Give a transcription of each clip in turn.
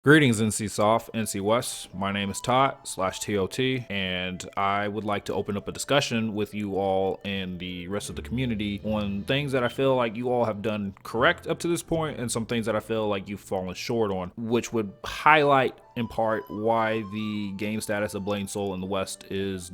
Greetings NC Soft, NC West. My name is Todd/T.O.T, and I would like to open up a discussion with you all and the rest of the community on things that I feel like you all have done correct up to this point and some things that I feel like you've fallen short on, which would highlight in part why the game status of Blade & Soul in the West is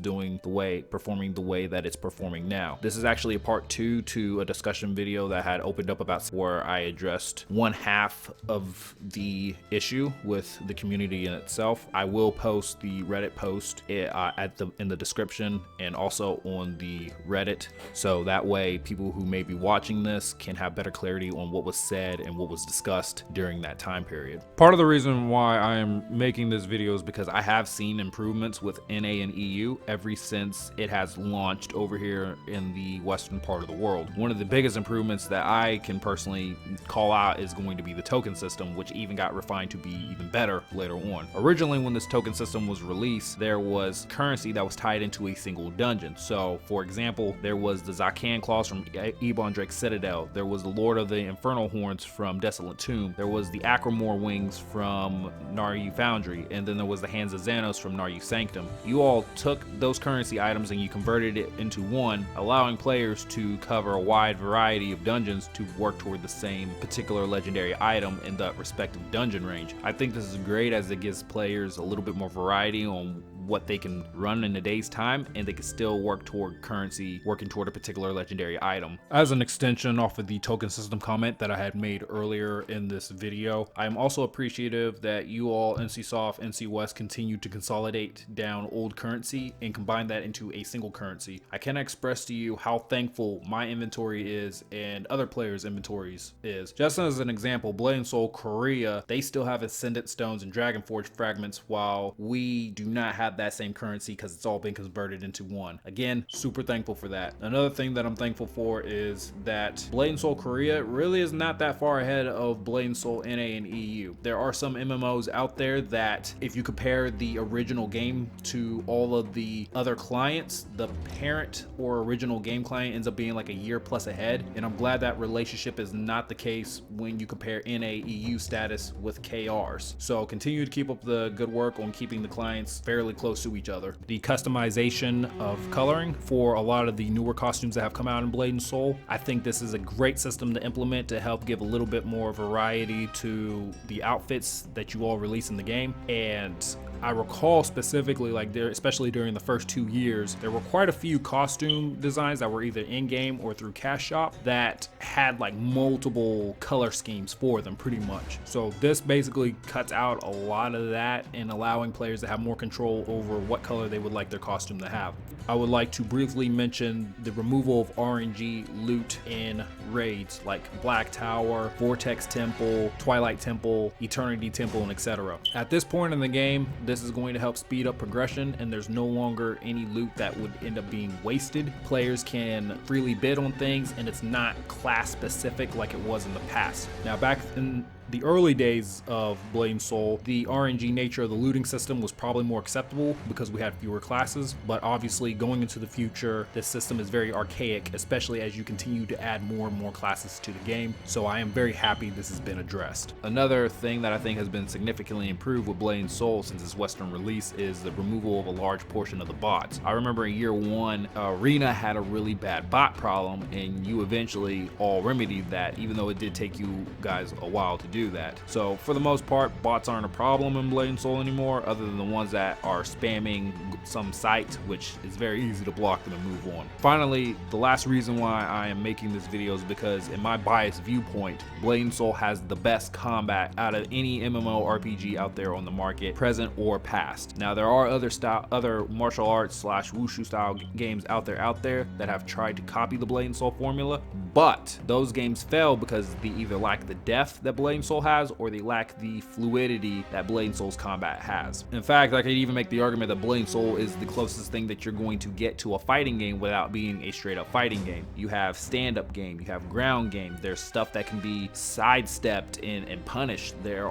performing the way that it's performing now. This is actually a part 2 to a discussion video that had opened up about where I addressed one half of the issue with the community in itself. I will post the Reddit post in the description and also on the Reddit, so that way people who may be watching this can have better clarity on what was said and what was discussed during that time period. Part of the reason why I am making this video is because I have seen improvements with NA and EU ever since it has launched over here in the western part of the world. One of the biggest improvements that I can personally call out is going to be the token system, which even got refined to be even better later on. Originally, when this token system was released, there was currency that was tied into a single dungeon. So for example, there was the Zakan claws from Ebon Drake's Citadel, there was the Lord of the Infernal Horns from Desolate Tomb, there was the Acromore Wings from Naryu Foundry, and then there was the Hands of Xanos from Naryu Sanctum. You all took those currency items and you converted it into one, allowing players to cover a wide variety of dungeons to work toward the same particular legendary item in the respective dungeon range. I think this is great as it gives players a little bit more variety on what they can run in a day's time, and they can still work toward currency, working toward a particular legendary item. As an extension off of the token system comment that I had made earlier in this video, I'm also appreciative that you all, NC Soft, NC West, continue to consolidate down old currency and combine that into a single currency. I cannot express to you how thankful my inventory is and other players' inventories is. Just as an example, Blade & Soul Korea, they still have Ascendant Stones and Dragonforge fragments, while we do not have that same currency because it's all been converted into one. Again, super thankful for that. Another thing that I'm thankful for is that Blade & Soul Korea really is not that far ahead of Blade & Soul NA and EU. There are some MMOs out there that if you compare the original game to all of the other clients, the parent or original game client ends up being like a year plus ahead, and I'm glad that relationship is not the case when you compare NA EU status with KRs. So continue to keep up the good work on keeping the clients fairly close to each other. The customization of coloring for a lot of the newer costumes that have come out in Blade & Soul, I think this is a great system to implement to help give a little bit more variety to the outfits that you all release in the game. And I recall specifically, especially during the first 2 years, there were quite a few costume designs that were either in-game or through Cash Shop that had like multiple color schemes for them pretty much. So this basically cuts out a lot of that and allowing players to have more control over what color they would like their costume to have. I would like to briefly mention the removal of RNG loot in raids like Black Tower, Vortex Temple, Twilight Temple, Eternity Temple, and etc. At this point in the game, this is going to help speed up progression, and there's no longer any loot that would end up being wasted. Players can freely bid on things, and it's not class specific like it was in the past. Now, back in the early days of Blade & Soul, the RNG nature of the looting system was probably more acceptable because we had fewer classes, but obviously going into the future, this system is very archaic, especially as you continue to add more and more classes to the game, so I am very happy this has been addressed. Another thing that I think has been significantly improved with Blade & Soul since its Western release is the removal of a large portion of the bots. I remember in year 1, Arena had a really bad bot problem, and you eventually all remedied that, even though it did take you guys a while to do that. So for the most part, bots aren't a problem in Blade & Soul anymore, other than the ones that are spamming some site, which is very easy to block them and move on. Finally, the last reason why I am making this video is because in my biased viewpoint, Blade & Soul has the best combat out of any MMORPG out there on the market, present or past. Now there are other martial arts / wushu style games out there that have tried to copy the Blade & Soul formula, but those games fail because they either lack the depth that Blade & Soul has, or they lack the fluidity that Blade & Soul's combat has. In fact, I could even make the argument that Blade & Soul is the closest thing that you're going to get to a fighting game without being a straight up fighting game. You have stand-up game, you have ground game, there's stuff that can be sidestepped and punished, there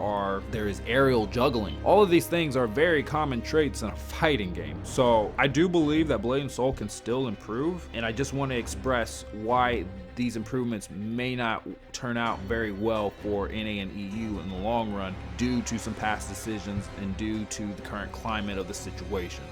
is aerial juggling. All of these things are very common traits in a fighting game. So I do believe that Blade & Soul can still improve, and I just want to express why these improvements may not turn out very well for NA and EU in the long run due to some past decisions and due to the current climate of the situation.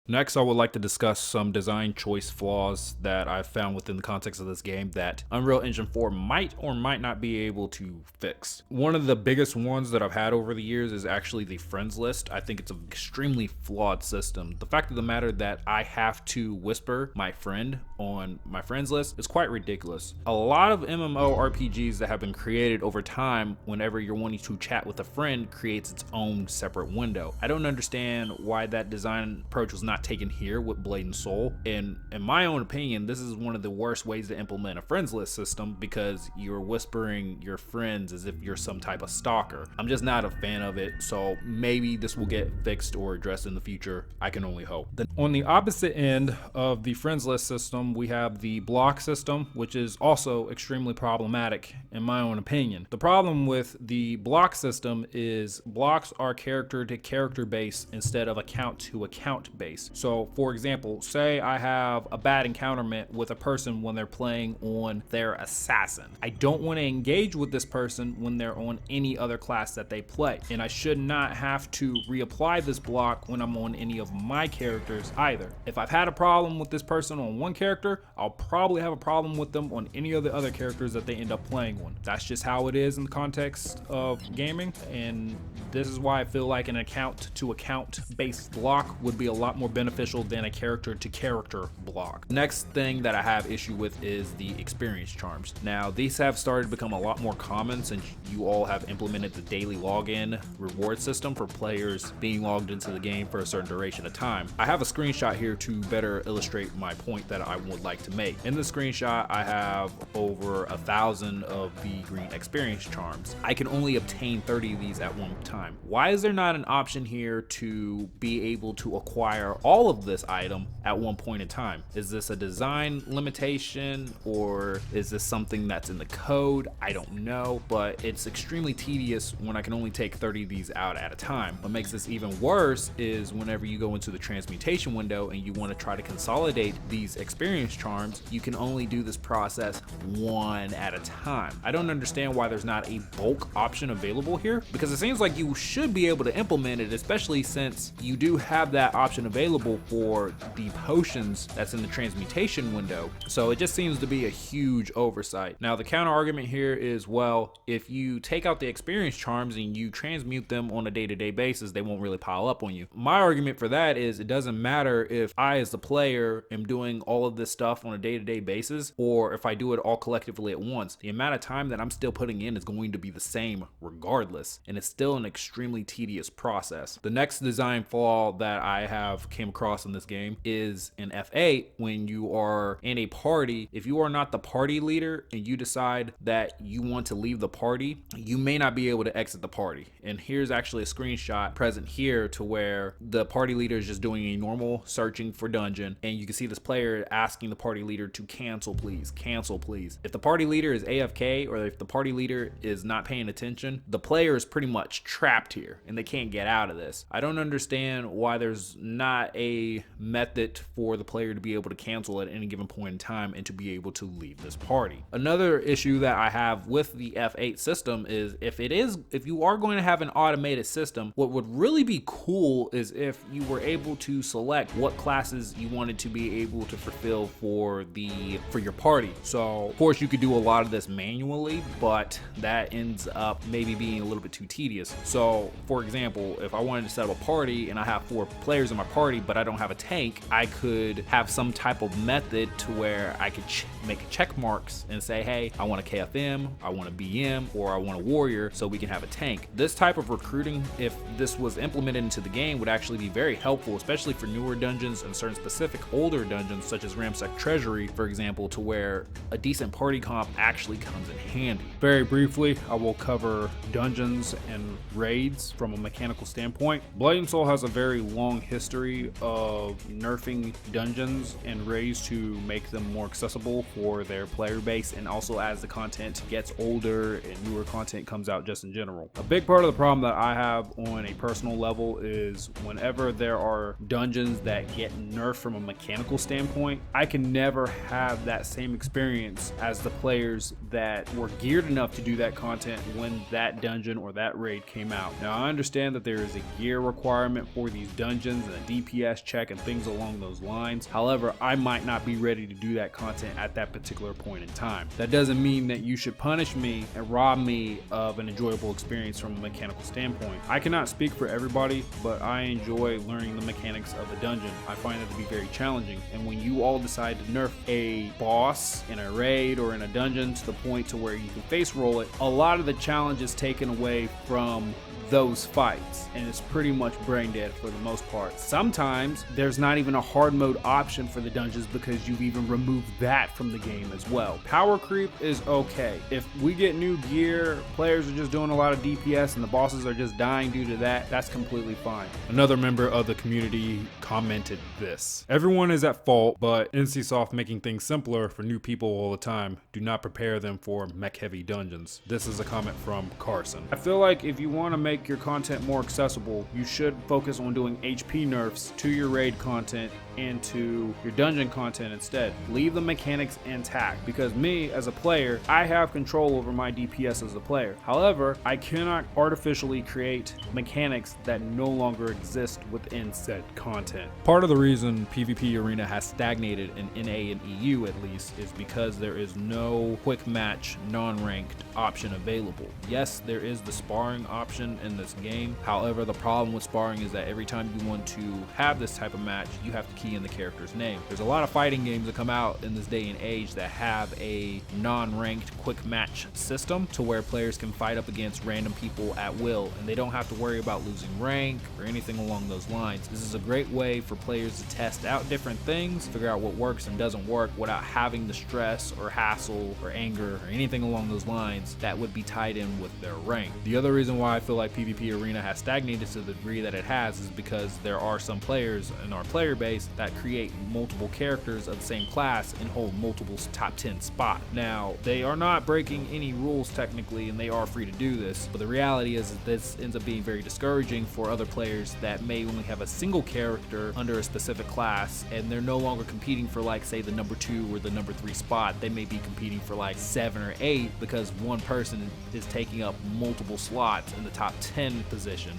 Next, I would like to discuss some design choice flaws that I've found within the context of this game that Unreal Engine 4 might or might not be able to fix. One of the biggest ones that I've had over the years is actually the friends list. I think it's an extremely flawed system. The fact of the matter that I have to whisper my friend on my friends list is quite ridiculous. A lot of MMORPGs that have been created over time, whenever you're wanting to chat with a friend, creates its own separate window. I don't understand why that design approach was not taken here with Blade and Soul, and in my own opinion, this is one of the worst ways to implement a friends list system because you're whispering your friends as if you're some type of stalker. I'm just not a fan of it, so maybe this will get fixed or addressed in the future. I can only hope. Then on the opposite end of the friends list system, we have the block system, which is also extremely problematic in my own opinion. The problem with the block system is blocks are character to character based instead of account to account based. So for example, say I have a bad encounterment with a person when they're playing on their assassin. I don't want to engage with this person when they're on any other class that they play. And I should not have to reapply this block when I'm on any of my characters either. If I've had a problem with this person on one character, I'll probably have a problem with them on any of the other characters that they end up playing on. That's just how it is in the context of gaming. And this is why I feel like an account to account based block would be a lot more beneficial than a character to character block. Next thing that I have issue with is the experience charms. Now these have started to become a lot more common since you all have implemented the daily login reward system for players being logged into the game for a certain duration of time. I have a screenshot here to better illustrate my point that I would like to make. In the screenshot, I have over 1,000 of the green experience charms. I can only obtain 30 of these at one time. Why is there not an option here to be able to acquire all of this item at one point in time? Is this a design limitation or is this something that's in the code? I don't know, but it's extremely tedious when I can only take 30 of these out at a time. What makes this even worse is whenever you go into the transmutation window and you want to try to consolidate these experience charms, you can only do this process one at a time. I don't understand why there's not a bulk option available here, because it seems like you should be able to implement it, especially since you do have that option available for the potions that's in the transmutation window. So it just seems to be a huge oversight. Now the counter argument here is, well, if you take out the experience charms and you transmute them on a day-to-day basis, they won't really pile up on you. My argument for that is it doesn't matter if I as the player am doing all of this stuff on a day-to-day basis or if I do it all collectively at once. The amount of time that I'm still putting in is going to be the same regardless, and it's still an extremely tedious process. The next design flaw that I have came across in this game is in F8. When you are in a party, if you are not the party leader and you decide that you want to leave the party, you may not be able to exit the party. And here's actually a screenshot present here to where the party leader is just doing a normal searching for dungeon, and you can see this player asking the party leader to cancel please, cancel please. If the party leader is AFK or if the party leader is not paying attention, the player is pretty much trapped here and they can't get out of this. I don't understand why there's not a method for the player to be able to cancel at any given point in time and to be able to leave this party. Another issue that I have with the F8 system is if you are going to have an automated system, what would really be cool is if you were able to select what classes you wanted to be able to fulfill for your party. So of course you could do a lot of this manually, but that ends up maybe being a little bit too tedious. So for example, if I wanted to set up a party and I have 4 players in my party but I don't have a tank, I could have some type of method to where I could make check marks and say, hey, I want a KFM, I want a BM, or I want a warrior, so we can have a tank. This type of recruiting, if this was implemented into the game, would actually be very helpful, especially for newer dungeons and certain specific older dungeons such as Ramsec Treasury, for example, to where a decent party comp actually comes in handy. Very briefly, I will cover dungeons and raids from a mechanical standpoint. Blade and Soul has a very long history way of nerfing dungeons and raids to make them more accessible for their player base, and also as the content gets older and newer content comes out just in general. A big part of the problem that I have on a personal level is whenever there are dungeons that get nerfed from a mechanical standpoint, I can never have that same experience as the players that were geared enough to do that content when that dungeon or that raid came out. Now, I understand that there is a gear requirement for these dungeons and a DPS check and things along those lines. However, I might not be ready to do that content at that particular point in time. That doesn't mean that you should punish me and rob me of an enjoyable experience from a mechanical standpoint. I cannot speak for everybody, but I enjoy learning the mechanics of a dungeon. I find it to be very challenging, and when you all decide to nerf a boss in a raid or in a dungeon to the point to where you can face roll it, a lot of the challenge is taken away from those fights, and it's pretty much brain dead for the most part. Sometimes there's not even a hard mode option for the dungeons because you've even removed that from the game as well. Power creep is okay. If we get new gear, players are just doing a lot of DPS and the bosses are just dying due to that, that's completely fine. Another member of the community commented this: everyone is at fault, but NCSoft making things simpler for new people all the time do not prepare them for mech heavy dungeons. This is a comment from Carson. I feel like if you want to make your content more accessible, you should focus on doing HP nerfs to your raid content and to your dungeon content instead. Leave the mechanics intact, because me as a player, I have control over my DPS as a player. However, I cannot artificially create mechanics that no longer exist within said content. Part of the reason PvP Arena has stagnated in NA and EU at least is because there is no quick match non-ranked option available. Yes, there is the sparring option in this game. However, the problem with sparring is that every time you want to have this type of match, you have to key in the character's name. There's a lot of fighting games that come out in this day and age that have a non-ranked quick match system to where players can fight up against random people at will, and they don't have to worry about losing rank or anything along those lines. This is a great way for players to test out different things, figure out what works and doesn't work without having the stress or hassle or anger or anything along those lines that would be tied in with their rank. The other reason why I feel like PvP Arena has stagnated to the degree that it has is because there are some players in our player base that create multiple characters of the same class and hold multiple top 10 spots. Now, they are not breaking any rules technically, and they are free to do this, but the reality is that this ends up being very discouraging for other players that may only have a single character under a specific class, and they're no longer competing for, like, say the number 2 or the number 3 spot. They may be competing for like 7 or 8 because one person is taking up multiple slots in the top 10 position.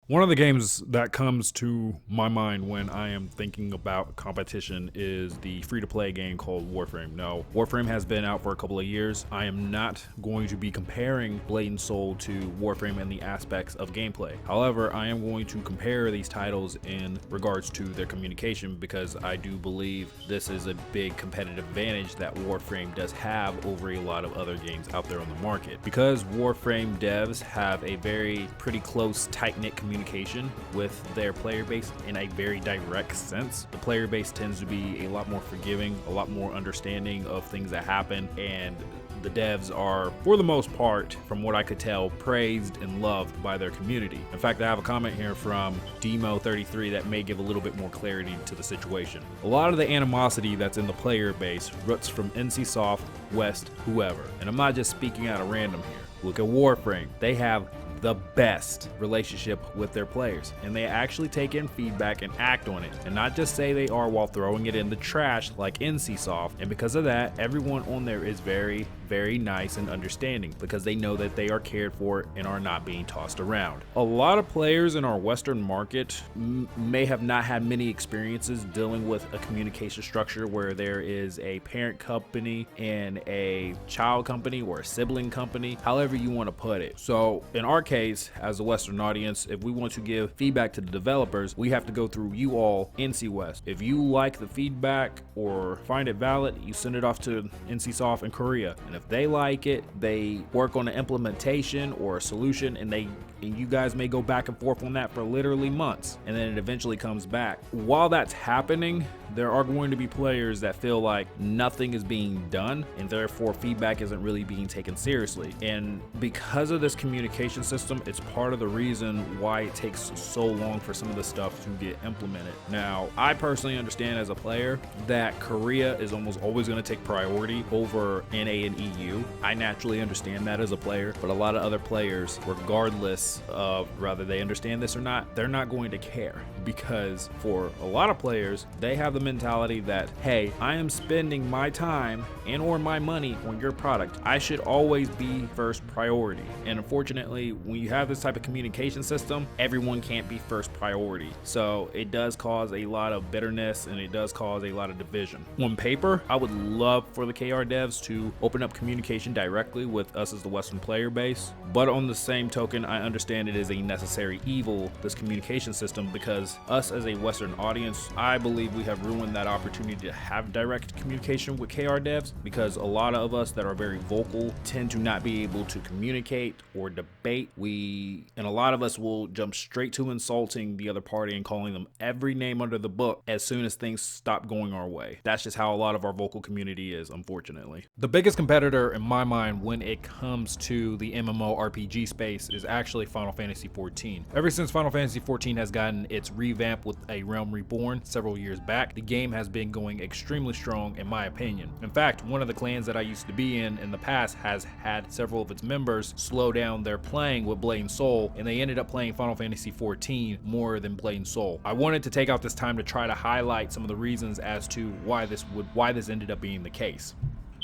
One of the games that comes to my mind when I am thinking about competition is the free-to-play game called Warframe. Now, Warframe has been out for a couple of years. I am not going to be comparing Blade and Soul to Warframe in the aspects of gameplay. However, I am going to compare these titles in regards to their communication, because I do believe this is a big competitive advantage that Warframe does have over a lot of other games out there on the market. Because Warframe devs have a pretty close, tight-knit communication with their player base in a very direct sense. The player base tends to be a lot more forgiving, a lot more understanding of things that happen, and the devs are, for the most part, from what I could tell, praised and loved by their community. In fact, I have a comment here from Demo33 that may give a little bit more clarity to the situation. A lot of the animosity that's in the player base roots from NCSoft, West, whoever. And I'm not just speaking out of random here. Look at Warframe. They have the best relationship with their players, and they actually take in feedback and act on it, and not just say they are while throwing it in the trash like NCSoft. And because of that, everyone on there is very nice and understanding, because they know that they are cared for and are not being tossed around. A lot of players in our Western market may have not had many experiences dealing with a communication structure where there is a parent company and a child company, or a sibling company, however you want to put it. So in our case, as a Western audience, if we want to give feedback to the developers, we have to go through you all, NC West. If you like the feedback or find it valid, you send it off to NCSoft in Korea, and if If they like it, they work on an implementation or a solution, and you guys may go back and forth on that for literally months, and then it eventually comes back. While that's happening, there are going to be players that feel like nothing is being done, and therefore feedback isn't really being taken seriously. And because of this communication system, it's part of the reason why it takes so long for some of this stuff to get implemented. Now, I personally understand as a player that Korea is almost always going to take priority over NA and EU. I naturally understand that as a player, but a lot of other players, regardless of whether they understand this or not, they're not going to care, because for a lot of players, they have the mentality that, hey, I am spending my time and or my money on your product. I should always be first priority. And unfortunately, when you have this type of communication system, everyone can't be first priority. So it does cause a lot of bitterness, and it does cause a lot of division. On paper, I would love for the KR devs to open up communication directly with us as the Western player base, but on the same token, I understand it is a necessary evil, this communication system, because us as a Western audience, I believe we have ruined that opportunity to have direct communication with KR devs, because a lot of us that are very vocal tend to not be able to communicate or debate. And a lot of us will jump straight to insulting the other party and calling them every name under the book as soon as things stop going our way. That's just how a lot of our vocal community is, unfortunately. The biggest competitor in my mind when it comes to the MMORPG space is actually Final Fantasy XIV. Ever since Final Fantasy XIV has gotten its revamp with A Realm Reborn several years back, the game has been going extremely strong in my opinion. In fact, one of the clans that I used to be in the past has had several of its members slow down their playing with Blade and Soul, and they ended up playing Final Fantasy XIV more than Blade and Soul. I wanted to take out this time to try to highlight some of the reasons as to why this ended up being the case.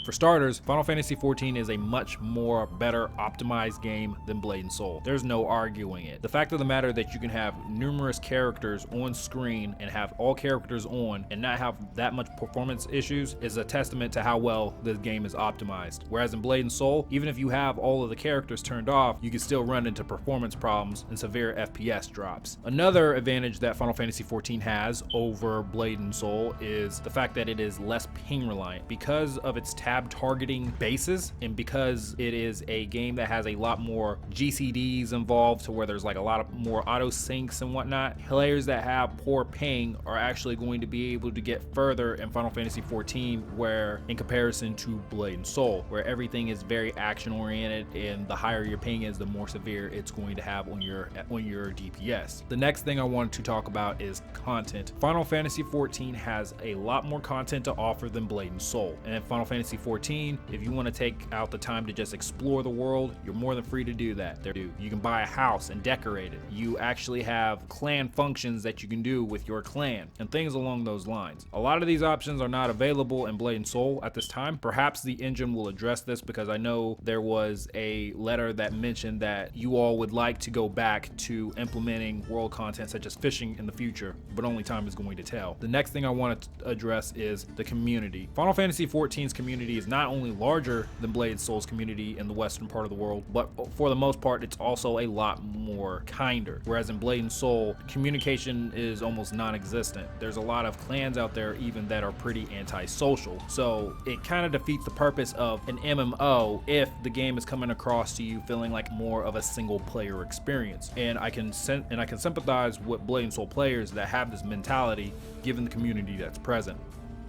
For starters, Final Fantasy XIV is a much more better optimized game than Blade and Soul. There's no arguing it. The fact of the matter that you can have numerous characters on screen and have all characters on and not have that much performance issues is a testament to how well this game is optimized. Whereas in Blade and Soul, even if you have all of the characters turned off, you can still run into performance problems and severe FPS drops. Another advantage that Final Fantasy XIV has over Blade and Soul is the fact that it is less ping reliant. Because of its tab targeting bases, and because it is a game that has a lot more GCDs involved, to where there's like a lot of more auto syncs and whatnot, players that have poor ping are actually going to be able to get further in Final Fantasy XIV, where in comparison to Blade and Soul, where everything is very action oriented, and the higher your ping is, the more severe it's going to have on your DPS. The next thing I wanted to talk about is content. Final Fantasy XIV has a lot more content to offer than Blade and Soul, and in Final Fantasy XIV, if you want to take out the time to just explore the world, you're more than free to do that. You can buy a house and decorate it. You actually have clan functions that you can do with your clan and things along those lines. A lot of these options are not available in Blade and Soul at this time. Perhaps the engine will address this, because I know there was a letter that mentioned that you all would like to go back to implementing world content such as fishing in the future, but only time is going to tell. The next thing I want to address is the community. Final Fantasy XIV's community is not only larger than Blade and Soul's community in the western part of the world, but for the most part, it's also a lot more kinder. Whereas in Blade and Soul, communication is almost non-existent. There's a lot of clans out there even that are pretty antisocial. So it kind of defeats the purpose of an MMO if the game is coming across to you feeling like more of a single player experience. And I can sympathize with Blade and Soul players that have this mentality given the community that's present.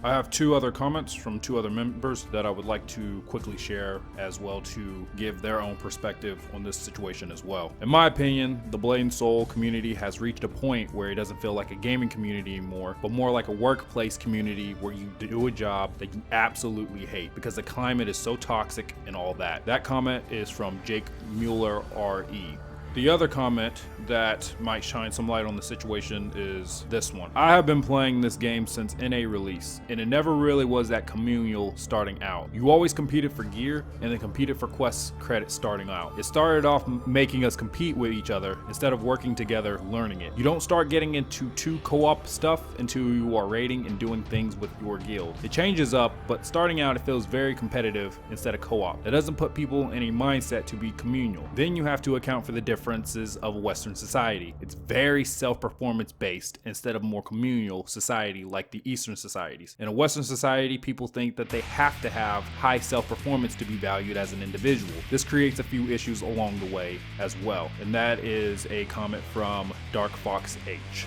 I have two other comments from two other members that I would like to quickly share as well, to give their own perspective on this situation as well. In my opinion, the Blade and Soul community has reached a point where it doesn't feel like a gaming community anymore, but more like a workplace community where you do a job that you absolutely hate because the climate is so toxic and all that. That comment is from Jake Mueller RE. The other comment that might shine some light on the situation is this one. I have been playing this game since NA release, and it never really was that communal starting out. You always competed for gear and then competed for quest credits starting out. It started off making us compete with each other instead of working together learning it. You don't start getting into too co-op stuff until you are raiding and doing things with your guild. It changes up, but starting out it feels very competitive instead of co-op. That doesn't put people in a mindset to be communal. Then you have to account for the difference differences of Western society. It's very self-performance based instead of more communal society like the Eastern societies. In a Western society, people think that they have to have high self-performance to be valued as an individual. This creates a few issues along the way as well, and that is a comment from Dark Fox H.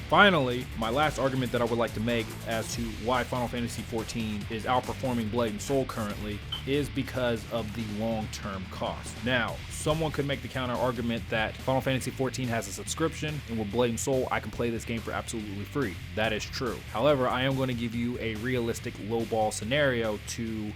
Finally, my last argument that I would like to make as to why Final Fantasy XIV is outperforming Blade and Soul currently is because of the long-term cost. Now, someone could make the counter argument that Final Fantasy XIV has a subscription, and with Blade and Soul, I can play this game for absolutely free. That is true. However, I am going to give you a realistic lowball scenario to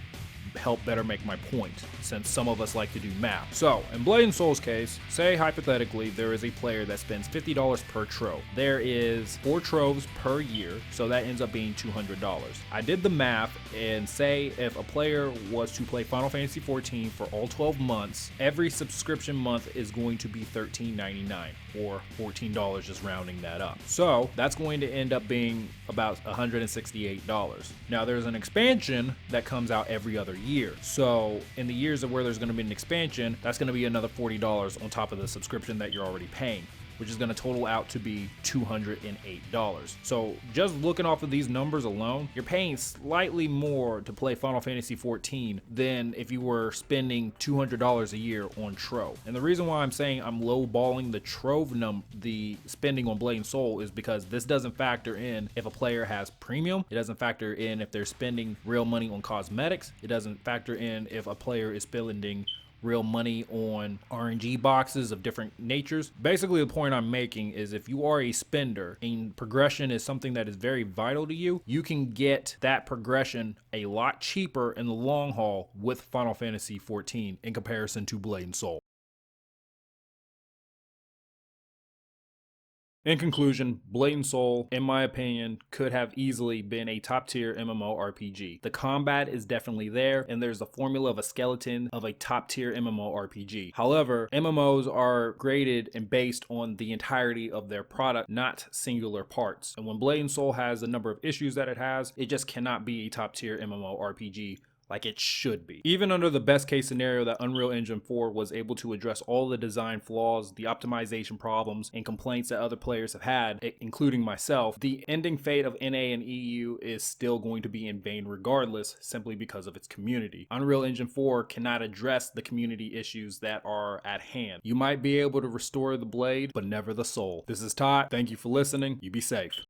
help better make my point, since some of us like to do math. So, in Blade and Soul's case, say hypothetically there is a player that spends $50 per trove. There is 4 troves per year, so that ends up being $200. I did the math, and say if a player was to play Final Fantasy XIV for all 12 months, every subscription month is going to be $13.99, or $14, just rounding that up. So, that's going to end up being about $168. Now, there's an expansion that comes out every other year. So in the years of where there's going to be an expansion, that's going to be another $40 on top of the subscription that you're already paying, which is going to total out to be $208. So just looking off of these numbers alone, you're paying slightly more to play Final Fantasy XIV than if you were spending $200 a year on Trove. And the reason why I'm saying I'm lowballing the Trove the spending on Blade and Soul is because this doesn't factor in if a player has premium. It doesn't factor in if they're spending real money on cosmetics. It doesn't factor in if a player is spending real money on RNG boxes of different natures. Basically, the point I'm making is if you are a spender and progression is something that is very vital to you, you can get that progression a lot cheaper in the long haul with Final Fantasy XIV in comparison to Blade and Soul. In conclusion, Blade and Soul, in my opinion, could have easily been a top tier MMORPG. The combat is definitely there, and there's the formula of a skeleton of a top tier MMORPG. However, MMOs are graded and based on the entirety of their product, not singular parts. And when Blade and Soul has the number of issues that it has, it just cannot be a top tier MMORPG like it should be. Even under the best case scenario that Unreal Engine 4 was able to address all the design flaws, the optimization problems, and complaints that other players have had, including myself, the ending fate of NA and EU is still going to be in vain regardless, simply because of its community. Unreal Engine 4 cannot address the community issues that are at hand. You might be able to restore the blade, but never the soul. This is Todd. Thank you for listening. You be safe.